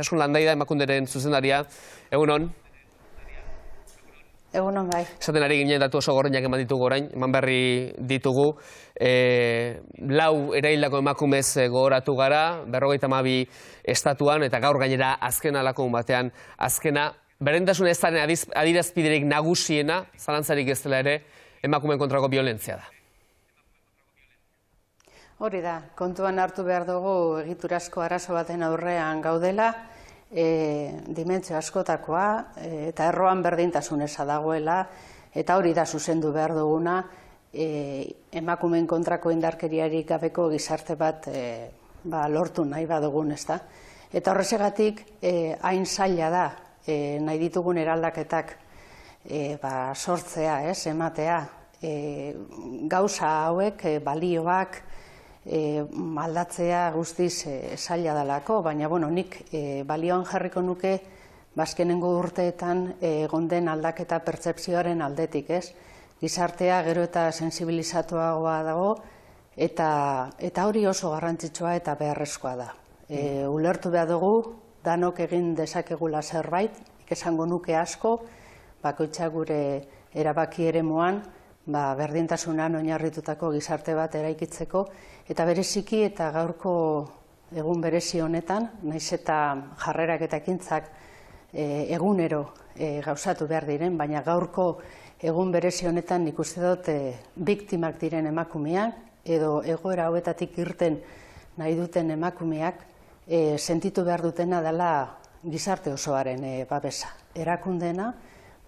Asun Landaida Emakunderen zuzendaria, egunon? Egunon bai. Esaten ari ginen datu oso gorriak eman ditugu orain, eman berri ditugu. Lau eraildako emakumez gogoratu gara, 52 estatuan, eta gaur gainera azken alako batean azkena. Berdintasun ezaren adierazpiderik nagusiena, zalantzarik ez dela ere, emakumeen kontrako biolentzia da. Hori da, kontuan hartu behar dugu egiturazko arazo baten aurrean gaudela, dimentsio askotakoa eta erroan berdintasun eza dagoela, eta hori da zuzendu behar duguna, emakumeen kontrako indarkeriarik gabeko gizarte bat lortu nahi badugun, ez da. Eta horrezegatik hain zaila da nahi ditugun eraldaketak sortzea, ematea, gauza hauek, balioak, aldatzea guztiz zaila dalako, baina nik balioan jarriko nuke bazkenengo urteetan egon den aldaketa pertzepzioaren aldetik, ez? Gizartea gero eta sensibilizatuagoa dago eta hori oso garrantzitsua eta beharrezkoa da. Ulertu behar dugu, danok egin dezakegula zerbait, esango nuke asko, bakoitza gure erabaki eremuan, berdintasunan oinarritutako gizarte bat eraikitzeko, eta bereziki eta gaurko egun berezi honetan, nahiz eta jarrerak eta ekintzak egunero gauzatu behar diren, baina gaurko egun berezi honetan nik uste dut biktimak diren emakumeak, edo egoera hauetatik irten nahi duten emakumeak, sentitu behar dutena dela gizarte osoaren babesa. Erakundena,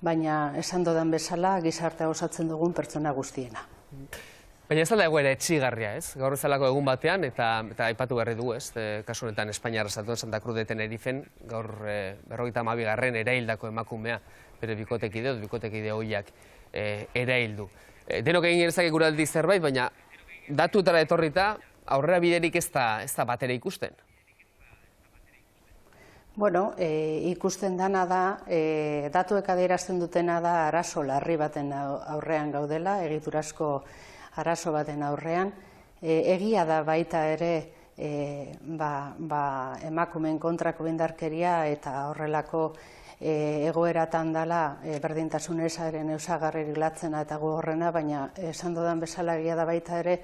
baina esan dodan bezala gizartea osatzen dugun pertsona guztiena. Baina ez da egoera etxigarria, ez? Gaur bezalako egun batean, eta aipatu berri dugu, ez? Kasu honetan Espainiar Estatuan Santa Cruz de Tenerifen, gaur 52. eraildako emakumea, bere bikotekide horiak eraildu. Denok egin genezake gure aldi zerbait, baina datuetara etorrita aurrera biderik ez da batera ikusten. Ikusten dana da, datuek adierazten dutena da arazo larri baten aurrean gaudela, egiturazko arazo baten aurrean. Egia da baita ere emakumeen kontrako indarkeria eta horrelako egoeratan dela berdintasun ezaren eusagarririk latzena eta gogorrena, baina esan dodan bezala egia da baita ere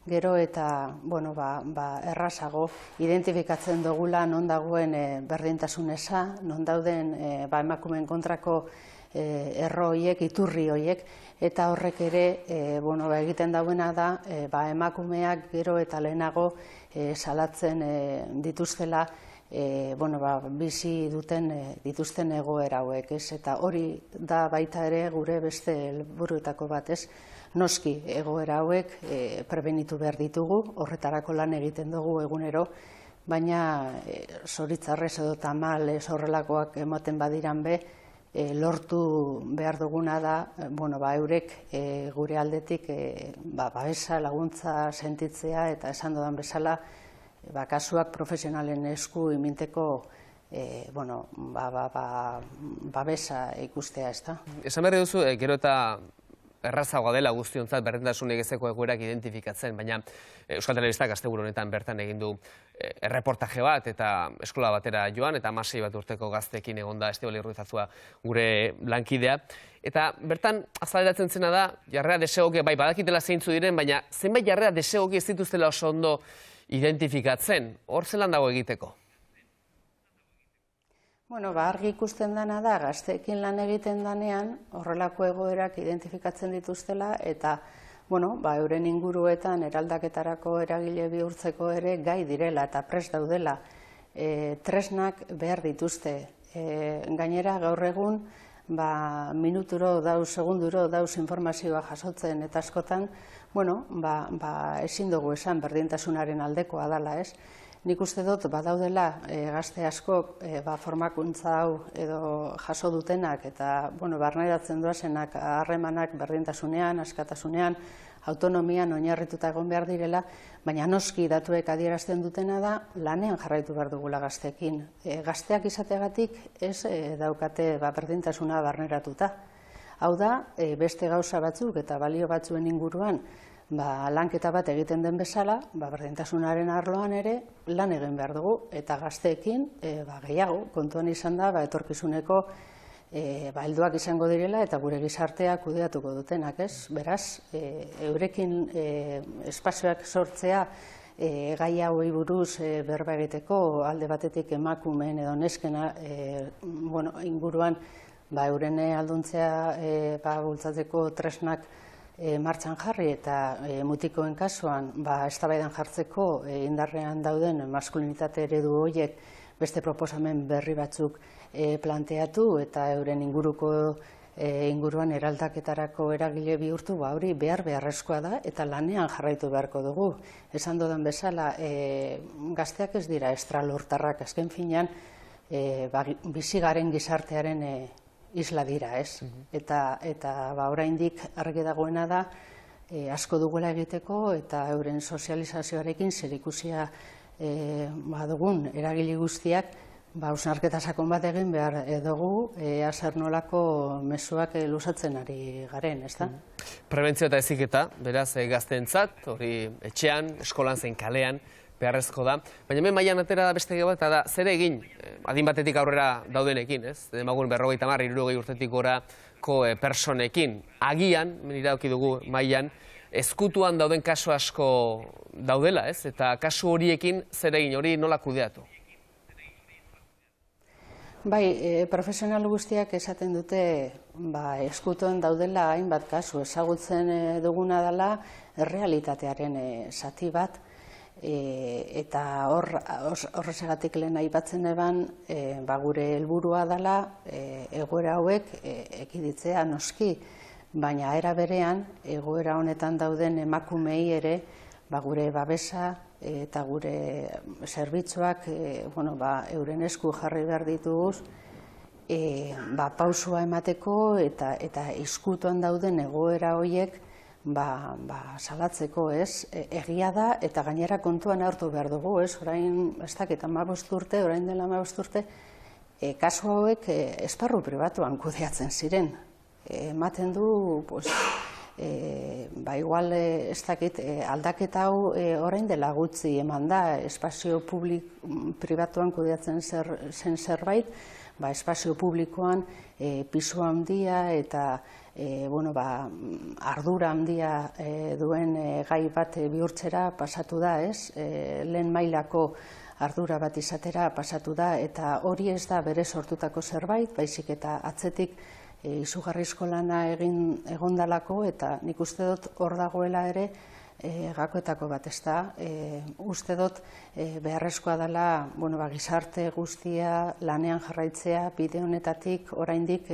gero eta errazago identifikatzen dugula non dagoen berdintasun eza, non dauden emakumeen kontrako erro horiek, iturri horiek, eta horrek ere egiten dauena da emakumeak gero eta lehenago salatzen dituztela bizi dituzten egoera hauek, eta hori da baita ere gure beste helburuetako bat, ez? Noski egoera hauek prebenitu behar ditugu, horretarako lan egiten dugu egunero, baina zoritzarrez edo tamalez horrelakoak ematen badiran lortu behar duguna da, eurek gure aldetik babesa, laguntza sentitzea eta esan dodan bezala kasuak profesionalen esku iminteko babesa ikustea, ez da. Esan berri duzu, gero eta errazagoa dela guztiontzat berdintasunik ezeko egoerak identifikatzen, baina Euskal Telebistak asteburu honetan bertan egin du erreportaje bat eta eskola batera joan, eta 16 bat urteko gazteekin egonda Estibaliz Ruizazua gure lankidea. Eta bertan azaleratzen zena da, jarrera desegoki bai badakitela zeintzu diren, baina zenbait jarrera desegoki ez dituztela oso ondo identifikatzen. Hor zelan dago egiteko? Argi ikusten dena da, gazteekin lan egiten danean, horrelako egoerak identifikatzen dituztela, eta euren inguruetan eraldaketarako eragile bihurtzeko ere gai direla eta prest daudela. Tresnak behar dituzte. Gainera, gaur egun, minuturo dauz, segunduro dauz informazioa jasotzen, eta askotan, ezin dugu esan berdintasunaren aldekoa dela, ez? Nik uste dut, badaudela gazte askok formakuntza hau edo jaso dutenak eta barneratzen doazenak harremanak berdintasunean, askatasunean, autonomian oinarrituta egon behar direla, baina noski datuek adierazten dutena da lanean jarraitu behar dugula gazteekin. Gazteak izateagatik ez daukate berdintasuna barneratuta. Hau da, beste gauza batzuk eta balio batzuen inguruan lanketa bat egiten den bezala, berdintasunaren arloan ere lan egin behar dugu, eta gazteekin gehiago, kontuan izan da, etorkizuneko helduak izango direla eta gure gizartea kudeatuko dutenak, ez? Beraz, eurekin espazioak sortzea gai hauei buruz berba egiteko, alde batetik emakumeen edo neskena inguruan euren alduntzea bultzatzeko tresnak martxan jarri eta mutikoen kasuan eztabaidan jartzeko indarrean dauden maskulinitate eredu horiek beste proposamen berri batzuk planteatu eta euren inguruan eraldaketarako eragile bihurtu, hori beharrezkoa da eta lanean jarraitu beharko dugu. Esan dudan bezala, gazteak ez dira estralortarrak, azken finean bizi garen gizartearen isla dira, ez? Eta oraindik argi dagoena da asko dugula egiteko eta euren sozializazioarekin zerikusia dugun eragile guztiak hausnarketa sakon bat egin behar dugu zer nolako mezuak luzatzen ari garen, ez da? Prebentzio eta heziketa, beraz gazteentzat, hori etxean, eskolan zein kalean, beharrezko da. Baina hemen mailan atera da beste bat, eta da, zer egin, adin batetik aurrera daudenekin, ez? Demagun 50, 60 urtetik gorako personekin. Agian, iradoki dugu mailan, ezkutuan dauden kasu asko daudela, ez? Eta kasu horiekin zer egin, hori nola kudeatu? Bai, profesional guztiak esaten dute ezkutuan daudela hainbat kasu, ezagutzen duguna dela errealitatearen zati bat, eta horrezagatik lehen aipatzen eban, gure helburua dela egoera hauek ekiditzea noski, baina era berean egoera honetan dauden emakumei ere gure babesa eta gure zerbitzuak euren esku jarri behar dituguz pausua emateko eta ezkutuan dauden egoera horiek salatzeko, ez? Egia da eta gainera kontuan hartu behar dugu, ez? Orain, ez dakit, 15 urte, orain dela 15 urte, kasu hauek esparru pribatuan kudeatzen ziren. Ematen du, igual, ez dakit, aldaketa hau orain dela gutxi eman da, espazio pribatuan kudeatzen zen zerbait, espazio publikoan pisu handia eta ardura handia duen gai bat bihurtzera pasatu da, ez? Lehen mailako ardura bat izatera pasatu da, eta hori ez da bere sortutako zerbait, baizik eta atzetik izugarrizko lana egon dalako, eta nik uste dut hor dagoela ere gakoetako bat, ez da. Uste dut beharrezkoa dela gizarte guztia lanean jarraitzea, bide honetatik oraindik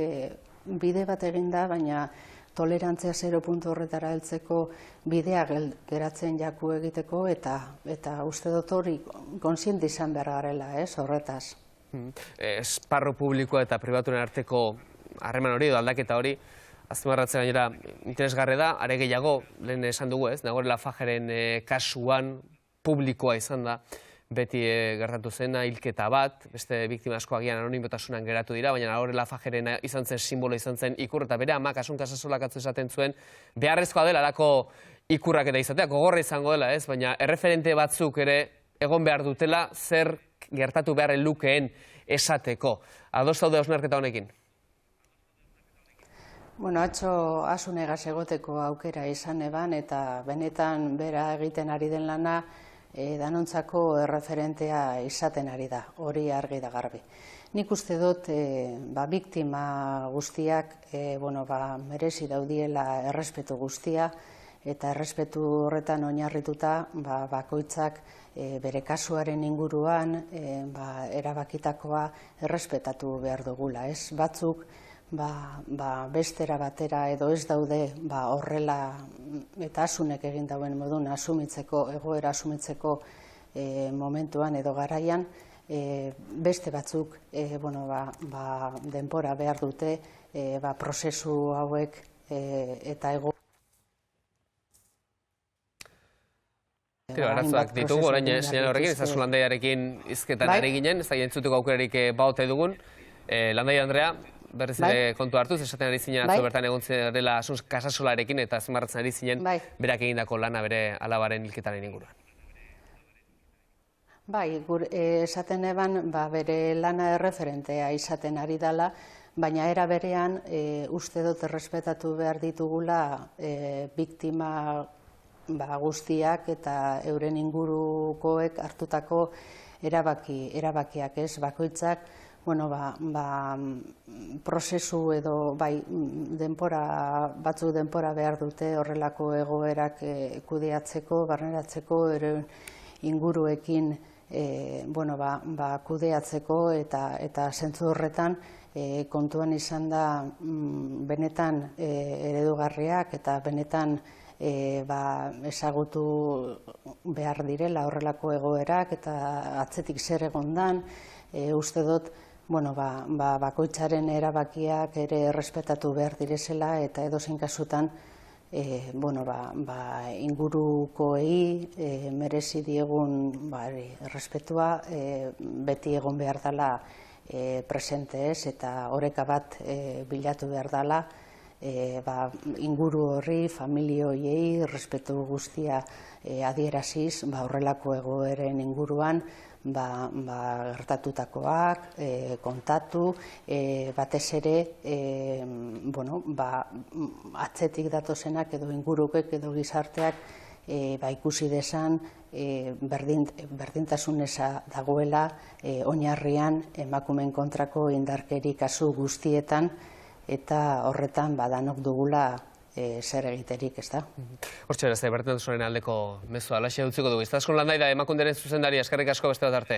bide bat egin da, baina tolerantzia 0 puntu horretara heltzeko bidea geratzen jaku egiteko, eta uste dut hori kontziente izan behar garela, ez, horretaz. Esparru publikoa eta pribaturen arteko harreman hori edo aldaketa hori, azpimarratzen gainera interesgarri da, are gehiago, lehen esan dugu, ez, Nagore Lafageren kasuan publikoa izan da, beti gertatu zena, hilketa bat, beste biktima asko agian anonimotasunan geratu dira, baina Nagore Lafageren izan zen simbolo izan zen ikur, eta bere amak Asun Casasolak atzo esaten zuen, beharrezkoa dela alako ikurrak eta izatea, gogorra izango dela, ez, baina erreferente batzuk ere egon behar dutela, zer gertatu beharren lukeen esateko. Ados zaude hausnarketa honekin? Atzo Asunegaz egoteko aukera izan eban, eta benetan bera egiten ari den lana danontzako erreferentea izaten ari da, hori argi da garbi. Nik uste dut biktima guztiak merezi daudiela errespetu guztia, eta errespetu horretan oinarrituta bakoitzak bere kasuaren inguruan erabakitakoa errespetatu behar dugula. Ez batzuk bestera batera edo ez daude horrela eta Asunek egin dauen modun egoera asumitzeko momentuan edo garaian, beste batzuk denbora behar dute prozesu hauek eta ego. Arazoak ditugu, orain seinale horrekin, ezazu Landaiarekin hizketan ere ginen, ez da jentzuteko aukerarik baote dugun. Landaia Andrea, berriz ere kontu hartuz, esaten ari zinen atzo bertan egon zirela Asuns Casasolarekin eta azpimarratzen ari zinen berak egindako lana bere alabaren hilketaren inguruan. Bai, esaten eban bere lana erreferentea izaten ari dela, baina era berean uste dut errespetatu behar ditugula biktima guztiak eta euren ingurukoek hartutako erabakiak ez, bakoitzak prozesu edo denpora behar dute horrelako egoerak kudeatzeko, barneratzeko, inguruekin kudeatzeko eta zentzu horretan kontuan izan da benetan eredugarriak eta benetan ezagutu behar direla horrelako egoerak eta atzetik zer egondan, uste dut bakoitzaren erabakiak ere errespetatu behar direzela eta edozein kasutan ingurukoei merezi diegun errespetua beti egon behar dela presente ez eta oreka bat bilatu behar dela inguru horri, familioiei, errespetu guztia adieraziz horrelako egoeren inguruan gertatutakoak kontatu, batez ere atzetik datozenak edo ingurukek edo gizarteak ikusi dezan berdintasun eza dagoela oinarrian emakumeen kontrako indarkeri kasu guztietan eta horretan danok dugula zer egiterik, ez da? Hortxe beraz, berdintasunaren aldeko mezua alaxea utziko dugu. Iztaskun Landaida, Emakunderen zuzendaria, eskerrik asko beste bat arte.